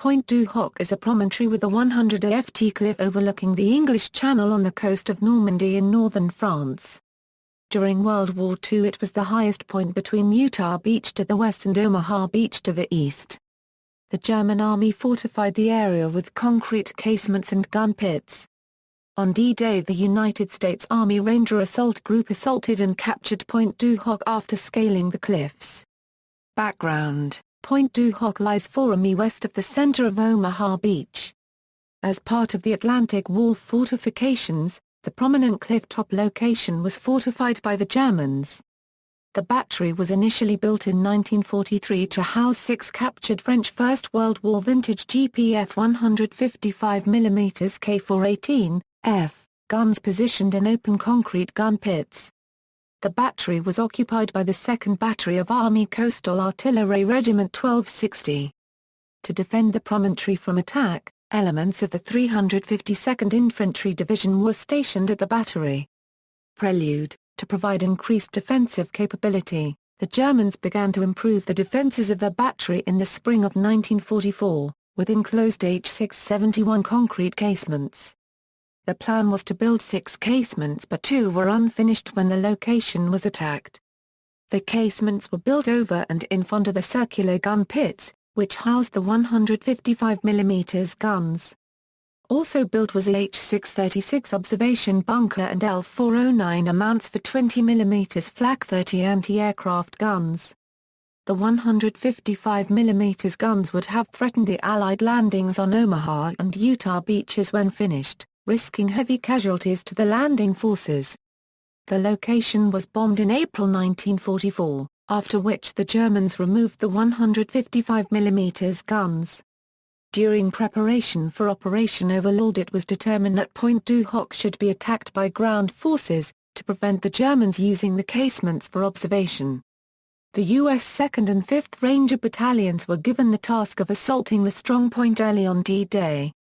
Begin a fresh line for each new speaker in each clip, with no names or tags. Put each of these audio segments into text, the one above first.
Point du Hoc is a promontory with a 100-ft cliff overlooking the English Channel on the coast of Normandy in northern France. During World War II it was the highest point between Utah Beach to the west and Omaha Beach to the east. The German army fortified the area with concrete casements and gun pits. On D-Day the United States Army Ranger Assault Group assaulted and captured Point du Hoc after scaling the cliffs. Background: Point du Hoc lies 4 mi west of the center of Omaha Beach. As part of the Atlantic Wall fortifications, the prominent cliff-top location was fortified by the Germans. The battery was initially built in 1943 to house 6 captured French First World War vintage GPF 155 mm K418 F guns positioned in open concrete gun pits. The battery was occupied by the 2nd Battery of Army Coastal Artillery Regiment 1260. To defend the promontory from attack, elements of the 352nd Infantry Division were stationed at the battery. Prelude: to provide increased defensive capability, the Germans began to improve the defenses of the battery in the spring of 1944, with enclosed H671 concrete casements. The plan was to build 6 casements but 2 were unfinished when the location was attacked. The casements were built over and in front of the circular gun pits, which housed the 155 mm guns. Also built was a H636 observation bunker and L409 mounts for 20 mm Flak 30 anti-aircraft guns. The 155 mm guns would have threatened the Allied landings on Omaha and Utah beaches when finished, risking heavy casualties to the landing forces. The location was bombed in April 1944, after which the Germans removed the 155 mm guns. During preparation for Operation Overlord it was determined that Point du Hoc should be attacked by ground forces, to prevent the Germans using the casements for observation. The U.S. 2nd and 5th Ranger Battalions were given the task of assaulting the strong point early on D-Day.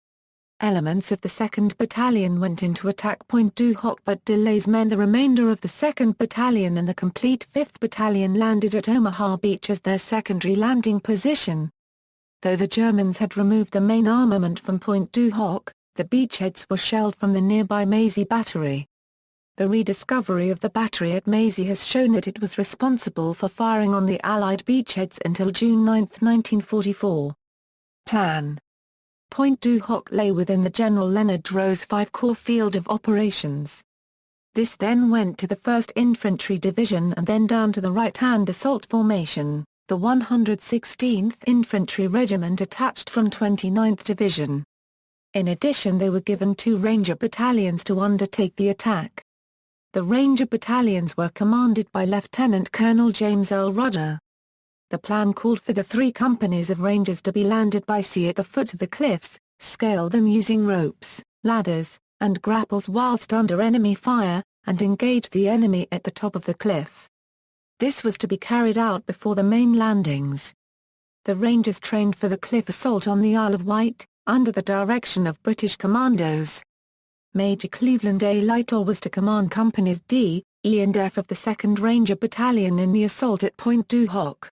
Elements of the 2nd Battalion went in to attack Point du Hoc but delays meant the remainder of the 2nd Battalion and the complete 5th Battalion landed at Omaha Beach as their secondary landing position. Though the Germans had removed the main armament from Point du Hoc, the beachheads were shelled from the nearby Mazie Battery. The rediscovery of the battery at Mazie has shown that it was responsible for firing on the Allied beachheads until June 9, 1944. Plan: Point du Hoc lay within the General Leonard Rose 5-Corps field of operations. This then went to the 1st Infantry Division and then down to the right-hand assault formation, the 116th Infantry Regiment attached from 29th Division. In addition they were given 2 Ranger battalions to undertake the attack. The Ranger battalions were commanded by Lieutenant Colonel James L. Rudder. The plan called for the 3 companies of Rangers to be landed by sea at the foot of the cliffs, scale them using ropes, ladders, and grapples whilst under enemy fire, and engage the enemy at the top of the cliff. This was to be carried out before the main landings. The Rangers trained for the cliff assault on the Isle of Wight, under the direction of British commandos. Major Cleveland A. Lytle was to command companies D, E and F of the 2nd Ranger Battalion in the assault at Point du Hoc.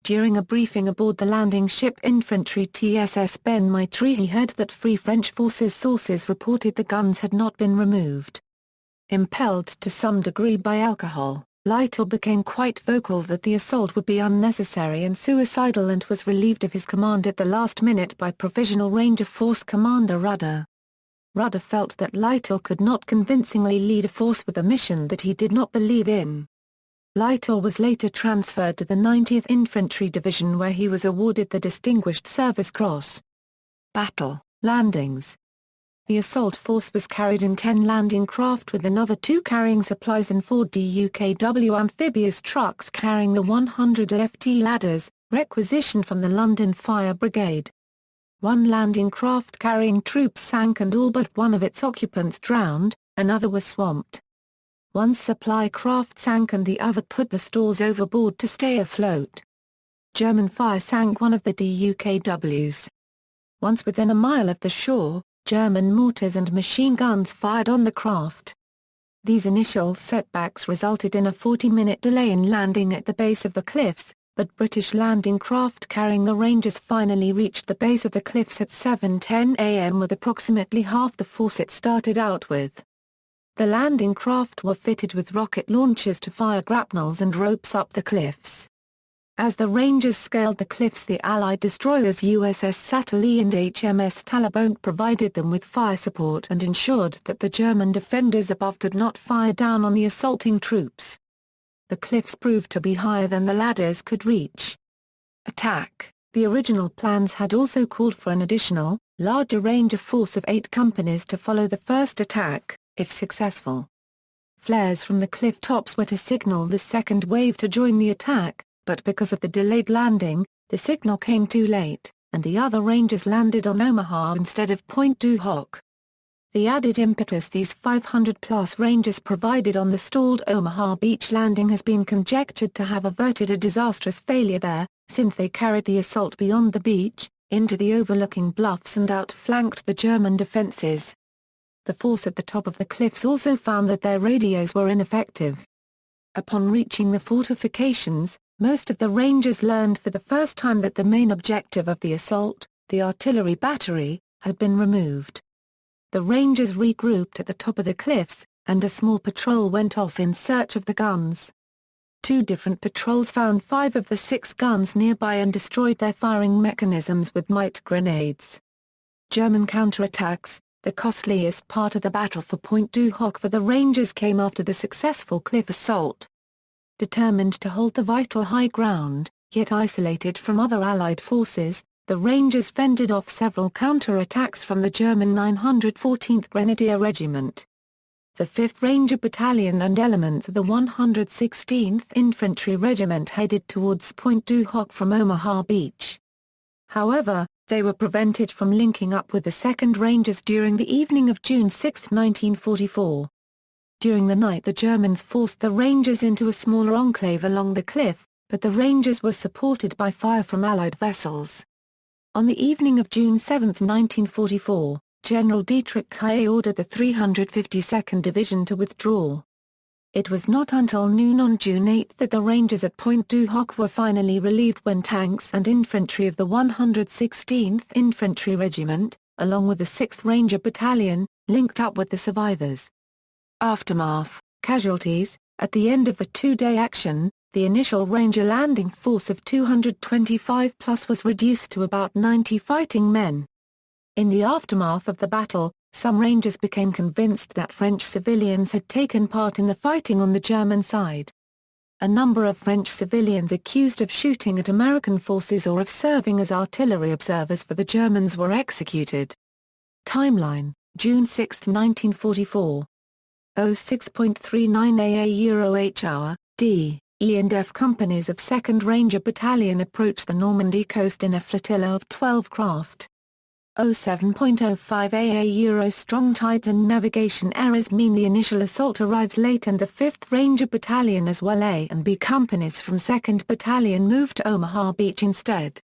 During a briefing aboard the landing ship infantry TSS Ben Maitre he heard that Free French Forces sources reported the guns had not been removed. Impelled to some degree by alcohol, Lytle became quite vocal that the assault would be unnecessary and suicidal and was relieved of his command at the last minute by Provisional Ranger Force Commander Rudder. Rudder felt that Lytle could not convincingly lead a force with a mission that he did not believe in. Lytle was later transferred to the 90th Infantry Division where he was awarded the Distinguished Service Cross. Battle, landings. The assault force was carried in 10 landing craft with another 2 carrying supplies and 4 DUKW amphibious trucks carrying the 100 FT ladders, requisitioned from the London Fire Brigade. 1 landing craft carrying troops sank and all but one of its occupants drowned, another was swamped. 1 supply craft sank and the other put the stores overboard to stay afloat. German fire sank one of the DUKWs. Once within a mile of the shore, German mortars and machine guns fired on the craft. These initial setbacks resulted in a 40-minute delay in landing at the base of the cliffs, but British landing craft carrying the Rangers finally reached the base of the cliffs at 7:10 a.m. with approximately half the force it started out with. The landing craft were fitted with rocket launchers to fire grapnels and ropes up the cliffs. As the Rangers scaled the cliffs, the Allied destroyers USS Satterlee and HMS Talabonte provided them with fire support and ensured that the German defenders above could not fire down on the assaulting troops. The cliffs proved to be higher than the ladders could reach. Attack. The original plans had also called for an additional, larger Ranger force of 8 companies to follow the first attack, if successful. Flares from the cliff tops were to signal the second wave to join the attack, but because of the delayed landing, the signal came too late, and the other Rangers landed on Omaha instead of Point du Hoc. The added impetus these 500-plus Rangers provided on the stalled Omaha Beach landing has been conjectured to have averted a disastrous failure there, since they carried the assault beyond the beach, into the overlooking bluffs and outflanked the German defenses. The force at the top of the cliffs also found that their radios were ineffective. Upon reaching the fortifications, most of the Rangers learned for the first time that the main objective of the assault, the artillery battery, had been removed. The Rangers regrouped at the top of the cliffs, and a small patrol went off in search of the guns. 2 different patrols found 5 of the 6 guns nearby and destroyed their firing mechanisms with mite grenades. German counterattacks, the costliest part of the battle for Point du Hoc for the Rangers, came after the successful cliff assault. Determined to hold the vital high ground, yet isolated from other Allied forces, the Rangers fended off several counter-attacks from the German 914th Grenadier Regiment. The 5th Ranger Battalion and elements of the 116th Infantry Regiment headed towards Point du Hoc from Omaha Beach. However, they were prevented from linking up with the 2nd Rangers during the evening of June 6, 1944. During the night the Germans forced the Rangers into a smaller enclave along the cliff, but the Rangers were supported by fire from Allied vessels. On the evening of June 7, 1944, General Dietrich Kaye ordered the 352nd Division to withdraw. It was not until noon on June 8 that the Rangers at Point du Hoc were finally relieved when tanks and infantry of the 116th Infantry Regiment, along with the 6th Ranger Battalion, linked up with the survivors. Aftermath, casualties. At the end of the 2-day action, the initial Ranger landing force of 225 plus was reduced to about 90 fighting men. In the aftermath of the battle, some Rangers became convinced that French civilians had taken part in the fighting on the German side. A number of French civilians accused of shooting at American forces or of serving as artillery observers for the Germans were executed. Timeline: June 6, 1944. 06.39 AH hour, D, E and F companies of 2nd Ranger Battalion approached the Normandy coast in a flotilla of 12 craft. 07.05 AH strong tides and navigation errors mean the initial assault arrives late and the 5th Ranger Battalion as well A and B companies from 2nd Battalion moved to Omaha Beach instead.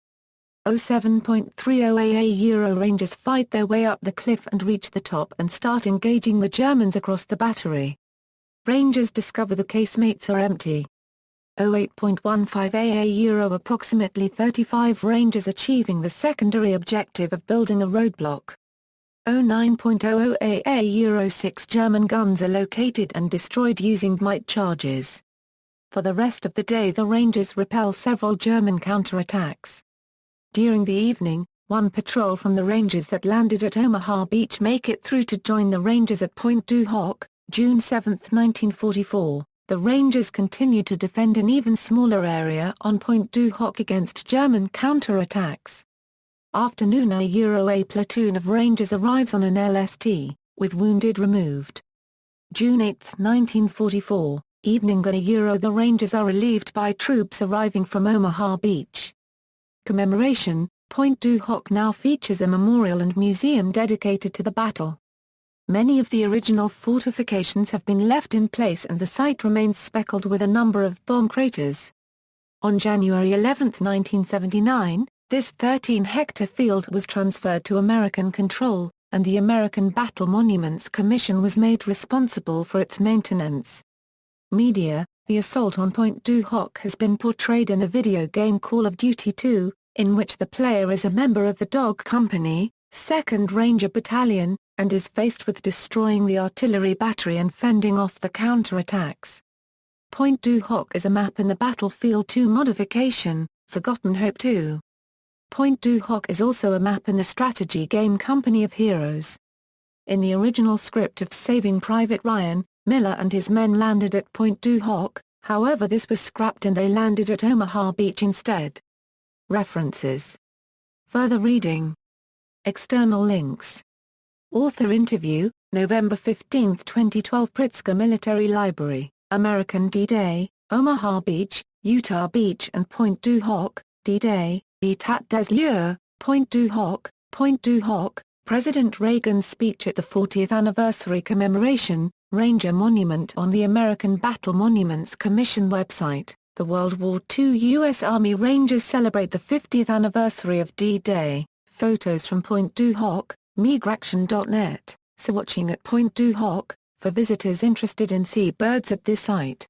07.30 AH Rangers fight their way up the cliff and reach the top and start engaging the Germans across the battery. Rangers discover the casemates are empty. 08.15 AH approximately 35 Rangers achieving the secondary objective of building a roadblock. 09.00 AH 6 German guns are located and destroyed using mite charges. For the rest of the day the Rangers repel several German counterattacks. During the evening, one patrol from the Rangers that landed at Omaha Beach make it through to join the Rangers at Point du Hoc, June 7, 1944. The Rangers continued to defend an even smaller area on Point du Hoc against German counterattacks. Afternoon a platoon of Rangers arrives on an LST, with wounded removed. June 8, 1944, evening the Rangers are relieved by troops arriving from Omaha Beach. Commemoration, Point du Hoc now features a memorial and museum dedicated to the battle. Many of the original fortifications have been left in place and the site remains speckled with a number of bomb craters. On January 11, 1979, this 13-hectare field was transferred to American control, and the American Battle Monuments Commission was made responsible for its maintenance. Media, The assault on Point du Hoc has been portrayed in the video game Call of Duty 2, in which the player is a member of the Dog Company, 2nd Ranger Battalion, and is faced with destroying the artillery battery and fending off the counterattacks. Point du Hoc is a map in the Battlefield 2 modification, Forgotten Hope 2. Point du Hoc is also a map in the strategy game Company of Heroes. In the original script of Saving Private Ryan, Miller and his men landed at Point du Hoc, however this was scrapped and they landed at Omaha Beach instead. References. Further reading. External links. Author interview, November 15, 2012. Pritzker Military Library, American D-Day, Omaha Beach, Utah Beach and Point du Hoc, D-Day, État des lieux, Point du Hoc, President Reagan's speech at the 40th anniversary commemoration, Ranger Monument on the American Battle Monuments Commission website. The World War II U.S. Army Rangers celebrate the 50th anniversary of D-Day. Photos from Point du Hoc, migraction.net. So watching at Point du Hoc, for visitors interested in seabirds at this site.